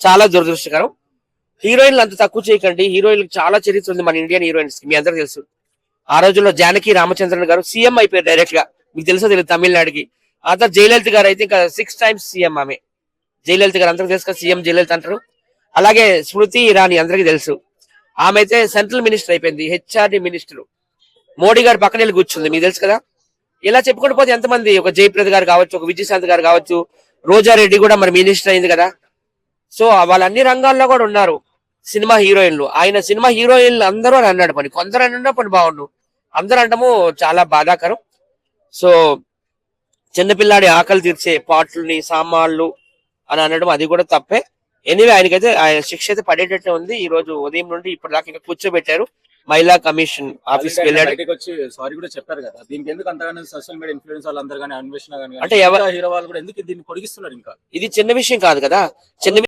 చాలా దురదృష్టకరం. హీరోయిన్లు అంత తక్కువ చేయకండి. హీరోయిన్లకు చాలా చరిత్ర ఉంది మన ఇండియన్ హీరోయిన్స్ కి. మీ అందరికి తెలుసు. ఆ రోజుల్లో జానకి రామచంద్రన్ గారు సీఎం అయిపోయారు డైరెక్ట్ గా. మీకు తెలుసో తెలియదు తమిళనాడుకి. ఆ తర్వాత జయలలిత గారు అయితే ఇంకా 6 times సీఎం ఆమె. జయలలిత గారు అందరికి తెలుసు కదా, సీఎం జయలలిత అంటారు. అలాగే స్మృతి ఇరానీ అందరికి తెలుసు. ఆమె అయితే సెంట్రల్ మినిస్టర్ అయిపోయింది, హెచ్ఆర్డి మినిస్టర్. మోడీ గారు పక్కన వెళ్ళి కూర్చుంది, మీకు తెలుసు కదా. ఇలా చెప్పుకుంటూ పోతే ఎంతమంది, ఒక జయప్రద గారు కావచ్చు, ఒక విజయశాంతి గారు కావచ్చు, రోజారెడ్డి కూడా మరి మినిస్టర్ అయింది కదా. సో వాళ్ళు అన్ని రంగాల్లో కూడా ఉన్నారు సినిమా హీరోయిన్లు. ఆయన సినిమా హీరోయిన్లు అందరూ అని అన్నాడు పని, కొందరు అని అన్నా పని బాగుండు, అందరూ అంటాము చాలా బాధాకరం. సో చిన్నపిల్లాడి ఆకలి తీర్చే పాటలని సామాన్లు అని అనడం అది కూడా తప్పే. ఎనీవే ఆయనకైతే ఆయన శిక్ష అయితే పడేటట్టు ఉంది. ఈ రోజు ఉదయం నుండి ఇప్పటిదాకా ఇంకా కూర్చోబెట్టారు. మహిళా కమిషన్ ఆఫీస్కి వెళ్ళాడు. వచ్చి సారీ కూడా చెప్పారు కదా. దీనికి ఎందుకు అంతగానో సోషల్ మీడియా ఇన్ఫ్లుయెన్స్ వాళ్ళందరూ కానీ అన్వేషణ కానీ అంటే హీరో వాళ్ళు కూడా ఎందుకు దీన్ని పొడిగిస్తున్నారు ఇంకా? ఇది చిన్న విషయం కాదు కదా. చిన్న